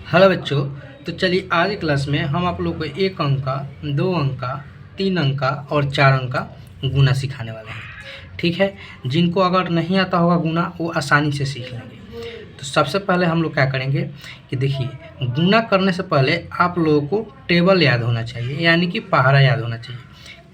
Hello बच्चों। तो चलिए आज की क्लास में हम आप लोग को 1 अंक का, 2 अंक का, 3 अंक का और 4 अंक का गुना सिखाने वाले हैं। ठीक है, जिनको अगर नहीं आता होगा गुना वो आसानी से सीख लेंगे। तो सबसे पहले हम लोग क्या करेंगे कि देखिए, गुना करने से पहले आप लोगों को टेबल याद होना चाहिए, यानी कि पहाड़ा याद होना चाहिए।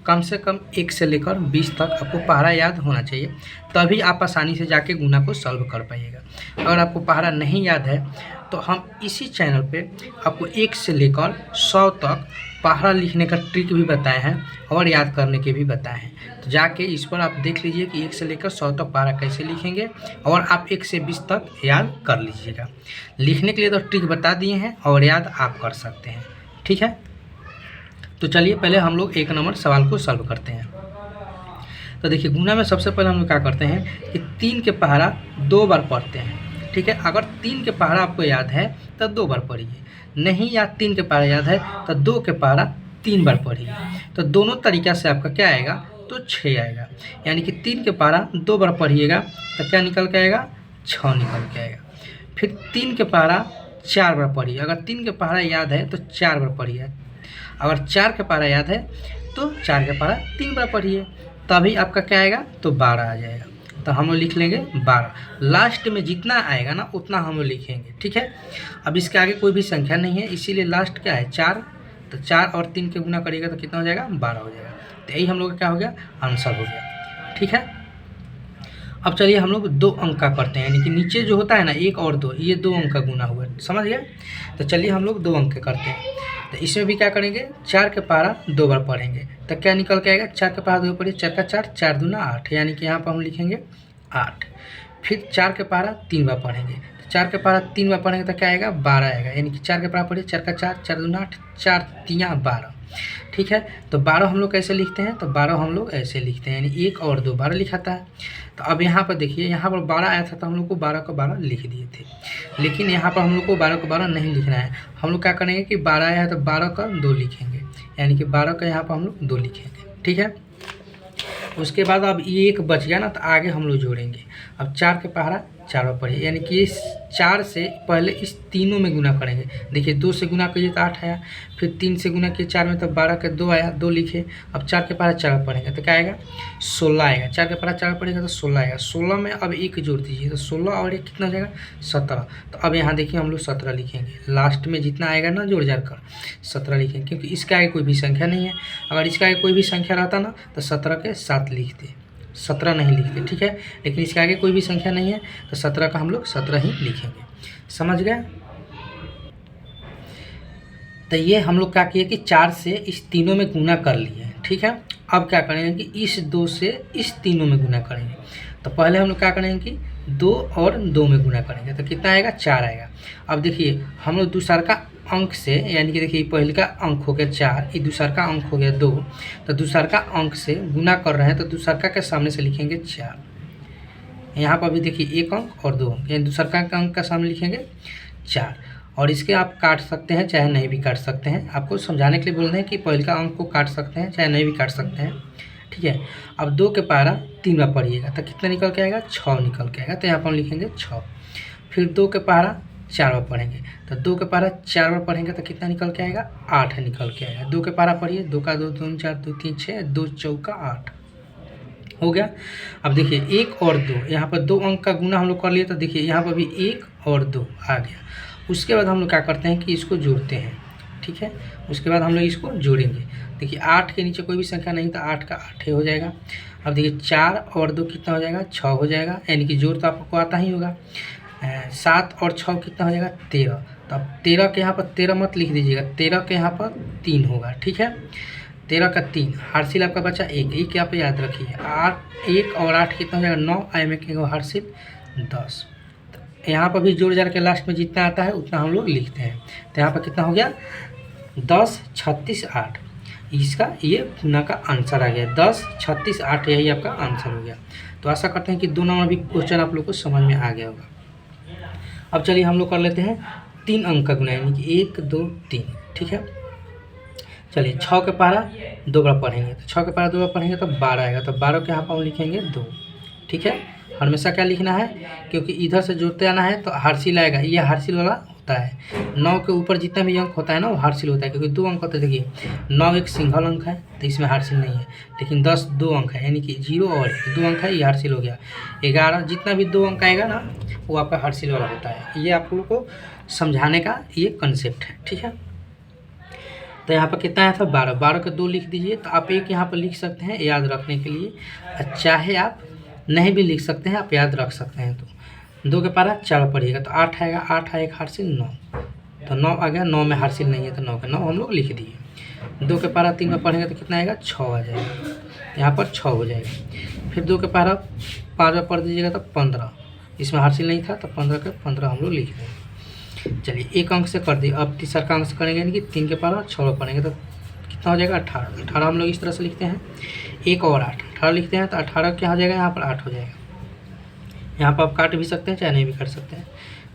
कम से कम 1 से लेकर 20 तक आपको पहाड़ा याद होना चाहिए, तभी आप आसानी से जाके गुना को सॉल्व कर पाइएगा। अगर आपको पहाड़ा नहीं याद है तो हम इसी चैनल पे आपको 1 से लेकर 100 तक पहाड़ा लिखने का ट्रिक भी बताए हैं और याद करने के भी बताए हैं। तो जाके इस पर आप देख लीजिए कि 1 से लेकर 100 तक पहाड़ा कैसे लिखेंगे और आप 1 से 20 तक याद कर लीजिएगा। लिखने के लिए तो ट्रिक बता दिए हैं और याद आप कर सकते हैं। ठीक है, तो चलिए पहले हम लोग 1 नंबर सवाल को सॉल्व करते हैं। तो देखिए, गुना में सबसे पहले हम लोग क्या करते हैं कि 3 के पहाड़ा 2 बार पढ़ते हैं। ठीक है, अगर 3 के पहाड़ा आपको याद है तो 2 बार पढ़िए, नहीं याद 3 के पहाड़ा याद है तो 2 के पहाड़ा 3 बार पढ़िए। तो दोनों तरीक़ा से आपका क्या आएगा तो 6 आएगा, यानी कि 3 के पहाड़ा 2 बार पढ़िएगा तो क्या निकल के आएगा 6 निकल के आएगा। फिर 3 के पहाड़ा 4 बार पढ़िए, अगर 3 के पहाड़ा याद है तो 4 बार पढ़िए, अगर 4 के पहाड़ा याद है तो 4 के पहाड़ा 3 बार पढ़िए, तभी आपका क्या आएगा तो 12 आ जाएगा। तो हम लोग लिख लेंगे 12। लास्ट में जितना आएगा ना उतना हम लोग लिखेंगे। ठीक है, अब इसके आगे कोई भी संख्या नहीं है, इसीलिए लास्ट क्या है 4। तो 4 और 3 के गुना करिएगा तो कितना हो जाएगा 12 हो जाएगा। तो यही हम लोग का क्या हो गया आंसर हो गया। ठीक है, अब चलिए हम लोग 2 अंक का करते हैं, यानी कि नीचे जो होता है ना 1 और 2, ये 2 अंक का गुना हुआ, समझ गए। तो चलिए हम लोग 2 अंक के करते हैं। तो इसमें भी क्या करेंगे 4 के पहाड़ा 2 बार पढ़ेंगे तो क्या निकल के आएगा 4 के पहाड़ा 2 बार पढ़िए, 4 का 4, 4 दूना 8, यानी कि यहाँ पर हम लिखेंगे 8। फिर 4 के पहाड़ा 3 बार पढ़ेंगे, तो 4 के पहाड़ा 3 बार पढ़ेंगे तो क्या आएगा 12 आएगा, यानी कि 4 के पहाड़ा पढ़िए, 4 का 4, 4 दूना 8, 4 तियाँ 12। ठीक है, तो 12 हम लोग कैसे लिखते हैं तो 12 हम लोग ऐसे लिखते हैं, यानी 1 और 2 12 लिखाता है। तो अब यहाँ पर देखिए, यहाँ पर 12 आया था तो हम लोग को 12 का 12 लिख दिए थे, लेकिन यहाँ पर हम लोग को 12 का 12 नहीं लिखना है। हम लोग क्या करेंगे कि 12 आया है तो 12 का 2 लिखेंगे, यानी कि 12 का यहाँ पर हम लोग 2 लिखेंगे। ठीक है, उसके बाद अब ये 1 बच गया ना तो आगे हम लोग जोड़ेंगे। अब 4 के पहाड़ा 4 बार पढ़िए, यानी कि इस 4 से पहले इस तीनों में गुना करेंगे। देखिए 2 से गुना करिए तो 8 आया, फिर 3 से गुना किए 4 में तो 12 के 2 आया, 2 लिखे। अब 4 के पहाड़ा 4 बार पढ़ेंगे तो क्या आएगा 16 आएगा, 4 के पहाड़ा 4 बार पढ़ेगा तो 16 आएगा। 16 में अब 1 जोड़ दीजिए तो 16 और 1 कितना हो जाएगा 17। तो अब यहाँ देखिए हम लोग 17 लिखेंगे, लास्ट में जितना आएगा ना जोड़ जाड़ कर 17 लिखेंगे, क्योंकि इसके आगे कोई भी संख्या नहीं है। अगर इसके आगे कोई भी संख्या रहता ना तो 17 के 7 लिखते, 17 नहीं लिखते। ठीक है, लेकिन इसके आगे कोई भी संख्या नहीं है तो 17 का हम लोग 17 ही लिखेंगे। समझ गए। तो ये हम लोग क्या किए कि 4 से इस तीनों में गुना कर लिए। ठीक है, अब क्या करेंगे कि इस 2 से इस तीनों में गुना करेंगे। तो पहले हम लोग क्या करेंगे कि 2 और 2 में गुना करेंगे तो कितना आएगा 4 आएगा। अब देखिए हम लोग दूसरा का अंक से, यानी कि देखिए पहले का अंक हो गया 4, ये दूसरा का अंक हो गया 2, तो दूसरा का अंक से गुना कर रहे हैं तो दूसरा का के सामने से लिखेंगे 4। यहाँ पर भी देखिए 1 अंक और 2 अंक, यानी दूसरा का अंक का सामने लिखेंगे 4। और इसके आप काट सकते हैं चाहे नहीं भी काट सकते हैं, आपको समझाने के लिए बोल रहे हैं कि पहले का अंक को काट सकते हैं चाहे नहीं भी काट सकते हैं। ठीक है, अब 2 के पहाड़ा 3 बार पढ़िएगा तो कितना निकल के आएगा 6 निकल के आएगा, तो यहाँ पर हम लिखेंगे 6। फिर 2 के पहाड़ा 4 बार पढ़ेंगे तो 2 के पहाड़ा 4 बार पढ़ेंगे तो कितना निकल के आएगा 8 निकल के आएगा। 2 के पहाड़ा पढ़िए, 2 का 2 2 4 2 3 6, 2 चौका 8 हो गया। अब देखिए 1 और 2, यहाँ पर 2 अंक का गुना हम लोग कर लिए तो देखिए यहाँ पर भी 1 और 2 आ गया। उसके बाद हम लोग क्या करते हैं कि इसको जोड़ते हैं। ठीक है, उसके बाद हम लोग इसको जोड़ेंगे। देखिए 8 के नीचे कोई भी संख्या नहीं तो 8 का 8 हो जाएगा। अब देखिए 4 और 2 कितना हो जाएगा 6 हो जाएगा, यानी कि जोड़ तो आपको आता ही होगा। 7 और 6 कितना हो जाएगा 13। तो अब 13 के यहाँ पर 13 मत लिख दीजिएगा, 13 के यहाँ पर 3 होगा। ठीक है, 13 का 3, हार्सिल आपका बचा 1, एक यहाँ पे याद रखिए। 8 1 और 8 कितना हो जाएगा 9, आई में क्या हार्सिल 10। यहाँ पर भी जोड़ जाड़ के लास्ट में जितना आता है उतना हम लोग लिखते हैं। तो यहाँ पर कितना हो गया 10 36 8, इसका ये गुना का आंसर आ गया 10 36 8, यही आपका आंसर हो गया। तो आशा करते हैं कि 2 नंबर भी क्वेश्चन आप लोग को समझ में आ गया होगा। अब चलिए हम लोग कर लेते हैं 3 अंक का गुना, यानी कि 1 2 3। ठीक है, चलिए 6 के पहाड़ा 2 बार पढ़ेंगे तो 6 के पहाड़ा 2 बार पढ़ेंगे तो 12 आएगा, तो 12 के यहाँ पर हम लिखेंगे 2। ठीक है, हमेशा क्या लिखना है, क्योंकि इधर से जोड़ते आना है तो हार्सिल आएगा, ये हार्सिल वाला होता है। 9 के ऊपर जितना भी अंक होता है ना वो हार्सिल होता है, क्योंकि 2 अंक होते हैं। देखिए 9 एक सिंगल अंक है तो इसमें हार्सिल नहीं है, लेकिन 10 2 अंक है, यानी कि 0 और 2 अंक है, ये हार्सिल हो गया। 11 जितना भी 2 अंक आएगा ना वो आपका हार्सिल वाला होता है। ये आप लोग को समझाने का ये कंसेप्ट है, ठीक है। तो यहाँ पर कितना आया था 12, 12 के 2 लिख दीजिए। तो आप एक यहाँ पर लिख सकते हैं याद रखने के लिए, चाहे आप नहीं भी लिख सकते हैं, आप याद रख सकते हैं। तो 2 के पारा 4 पढ़िएगा तो 8 आएगा, 8 है एक हार्सिल 9, तो 9 आ गया। 9 में हार्सिल नहीं है तो 9 के 9 हम लोग लिख दिए। 2 के पारा 3 में पढ़ेंगे तो कितना आएगा 6 आ जाएगा, यहाँ पर 6 हो जाएगा। फिर 2 के पारा 5 में पढ़ दीजिएगा तो 15, इसमें हार्सिल नहीं था तो 15 के 15 हम लोग लिख देंगे। चलिए एक अंक से कर दिए, अब तीसरा का अंक से करेंगे, यानी कि 3 के पारा 6 में पढ़ेंगे तो कितना हो जाएगा 18। 18 हम लोग इस तरह से लिखते हैं, 1 और 8, 18 लिखते हैं तो 18 क्या हो जाएगा यहाँ पर 8 हो जाएगा। यहाँ पर आप काट भी सकते हैं चाहे नहीं भी काट सकते हैं।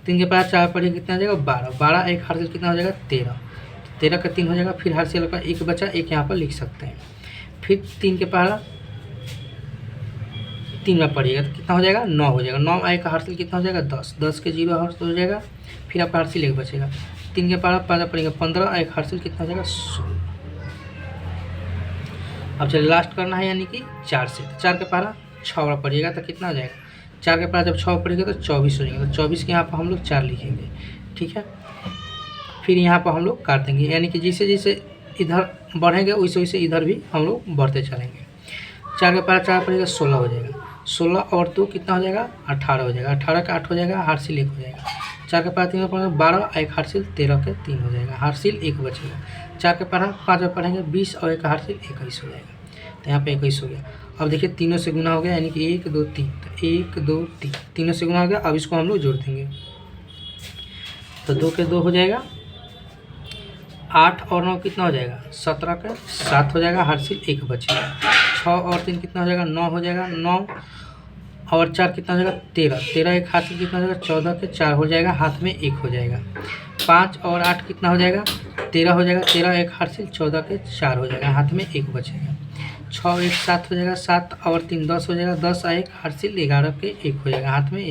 3 के पारा 4 पढ़िए कितना हो जाएगा 12, 12 एक हार्सिल कितना हो जाएगा 13, 13 का 3 हो जाएगा। फिर हार्सिल का एक बचा, एक यहाँ पर लिख सकते हैं। फिर 3 के पारा 3 में पढ़िएगा तो कितना हो जाएगा 9 हो जाएगा। 9 एक हार्सिल कितना हो जाएगा 10, 10 के 0 हार्सिल हो जाएगा। फिर आपका हार्सिल एक बचेगा। 3 के पारा 5 पढ़ेगा 15, एक हार्सिल कितना हो जाएगा 16। अब चलिए लास्ट करना है, यानी कि 4 से। 4 के पारा 6 पढ़िएगा तो कितना हो जाएगा, 4 के पारा जब 6 पढ़ेगा तो 24 हो जाएगा। तो 24 के यहाँ पर हम लोग 4 लिखेंगे, ठीक है। फिर यहाँ पर हम लोग काट देंगे, यानी कि जैसे जैसे इधर बढ़ेंगे वैसे वैसे इधर भी हम लोग बढ़ते चलेंगे। 4 के पारा 4 पढ़ेगा 16 हो जाएगा, 16 और 2 कितना हो जाएगा 18 हो जाएगा। 18 का 8 हो जाएगा, हार्सिल 1 हो जाएगा। 4 के पारा 3 में पढ़ेंगे 12, एक हार्सिल 13 के 3 हो जाएगा, हार्सिल 1 बचेगा। 4 के पारा 5 में पढ़ेंगे 20 और एक हार्सिल 21 हो जाएगा, तो यहाँ पे 21 हो गया। अब देखिए तीनों से गुना हो गया, यानी कि 1 2 3, तो 1 2 3 तीनों से गुना हो गया। अब इसको हम लोग जोड़ देंगे तो 2 के 2 हो जाएगा, 8 और 9 कितना हो जाएगा 17 का 7 हो जाएगा, हार्सिल 1 बचेगा। 6 और 3 कितना हो जाएगा 9 हो जाएगा, 9 और 4 कितना हो जाएगा 13, 13 एक हार्सिल कितना हो जाएगा 14 के 4 हो जाएगा, हाथ में 1 हो जाएगा। 5 और 8 कितना हो जाएगा 13 हो जाएगा, 13 एक हार्सिल 14 के 4 हो जाएगा, हाथ में 1 बचेगा। 6 एक 7 हो जाएगा, 7 और 3 10 हो जाएगा, 10 एक हार्सिल 11 के 1 हो जाएगा, हाथ में 1।